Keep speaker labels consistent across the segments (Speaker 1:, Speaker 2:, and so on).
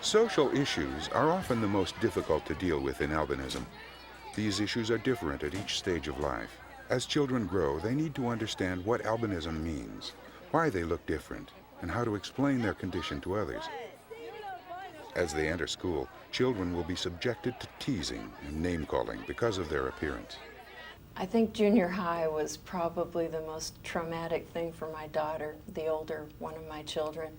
Speaker 1: Social issues are often the most difficult to deal with in albinism. These issues are different at each stage of life. As children grow, they need to understand what albinism means, why they look different, and how to explain their condition to others. As they enter school, children will be subjected to teasing and name-calling because of their appearance.
Speaker 2: I think junior high was probably the most traumatic thing for my daughter, the older one of my children.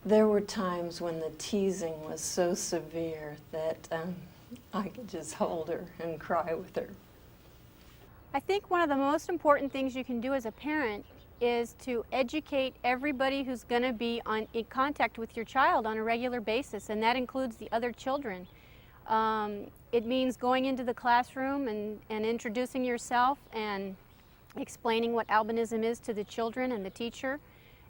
Speaker 2: There were times when the teasing was so severe that I could just hold her and cry with her.
Speaker 3: I think one of the most important things you can do as a parent is to educate everybody who's going to be in contact with your child on a regular basis, and that includes the other children. It means going into the classroom and introducing yourself and explaining what albinism is to the children and the teacher,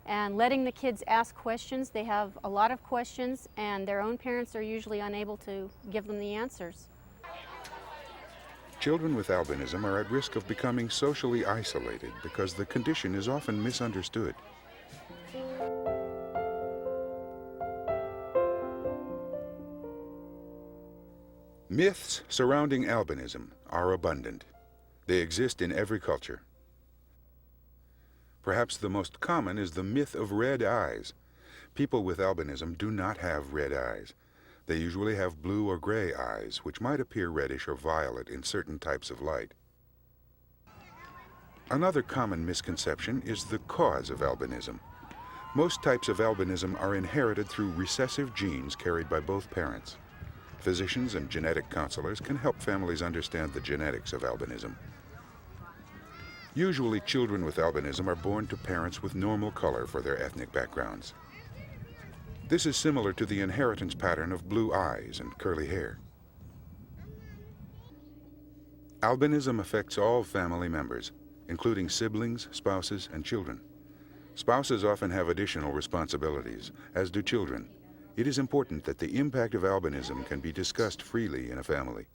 Speaker 3: and letting the kids ask questions. They have a lot of questions, and their own parents are usually unable to give them the answers.
Speaker 1: Children with albinism are at risk of becoming socially isolated because the condition is often misunderstood. Myths surrounding albinism are abundant. They exist in every culture. Perhaps the most common is the myth of red eyes. People with albinism do not have red eyes. They usually have blue or gray eyes, which might appear reddish or violet in certain types of light. Another common misconception is the cause of albinism. Most types of albinism are inherited through recessive genes carried by both parents. Physicians and genetic counselors can help families understand the genetics of albinism. Usually, children with albinism are born to parents with normal color for their ethnic backgrounds. This is similar to the inheritance pattern of blue eyes and curly hair. Albinism affects all family members, including siblings, spouses, and children. Spouses often have additional responsibilities, as do children. It is important that the impact of albinism can be discussed freely in a family.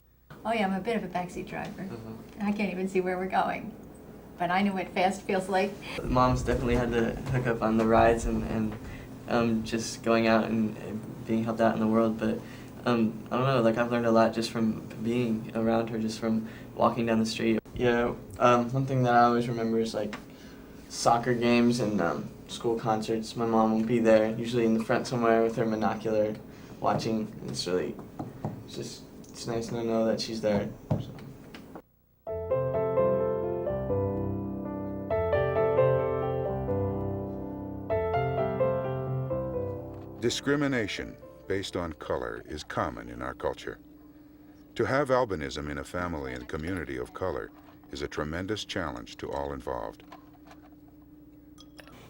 Speaker 4: Oh yeah, I'm a bit of a backseat driver. I can't even see where we're going. But I know what fast feels like.
Speaker 5: Mom's definitely had to hook up on the rides and just going out and being helped out in the world. But I don't know, like I've learned a lot just from being around her, just from walking down the street. Yeah, one thing that I always remember is like soccer games and school concerts. My mom will be there, usually in the front somewhere with her monocular, watching. It's nice to know that she's there. So.
Speaker 1: Discrimination based on color is common in our culture. To have albinism in a family and community of color is a tremendous challenge to all involved.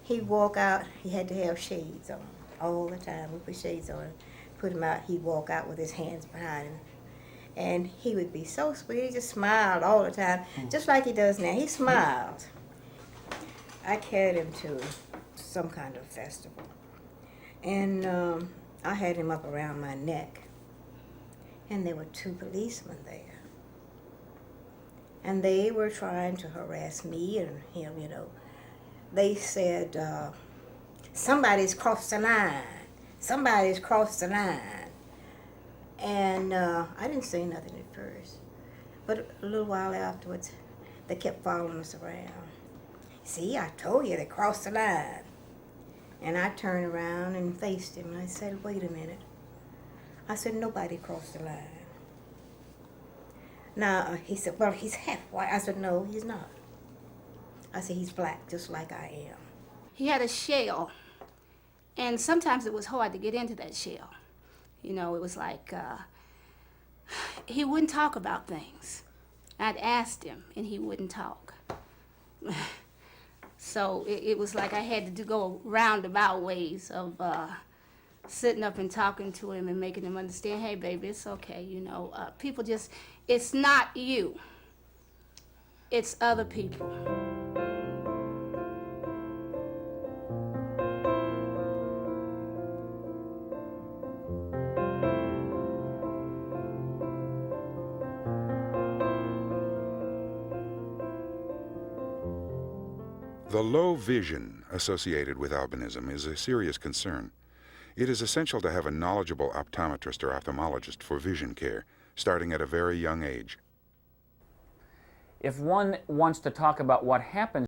Speaker 6: He'd walk out, he had to have shades on all the time. We put shades on, put him out, he'd walk out with his hands behind him. And he would be so sweet, he just smiled all the time, just like he does now. He smiles. I carried him to some kind of festival. And I had him up around my neck. And there were two policemen there. And they were trying to harass me and him, you know. They said, somebody's crossed the line. Somebody's crossed the line. And I didn't say nothing at first. But a little while afterwards, they kept following us around. See, I told you they crossed the line. And I turned around and faced him, and I said, wait a minute. I said, nobody crossed the line. Now, he said, well, he's half white. I said, no, he's not. I said, he's black, just like I am.
Speaker 7: He had a shell, and sometimes it was hard to get into that shell. You know, it was like, he wouldn't talk about things. I'd asked him, and he wouldn't talk. So it was like I had to go roundabout ways of sitting up and talking to him and making him understand, hey, baby, it's okay, you know. People just, it's not you. It's other people.
Speaker 1: The low vision associated with albinism is a serious concern. It is essential to have a knowledgeable optometrist or ophthalmologist for vision care, starting at a very young age.
Speaker 8: If one wants to talk about what happens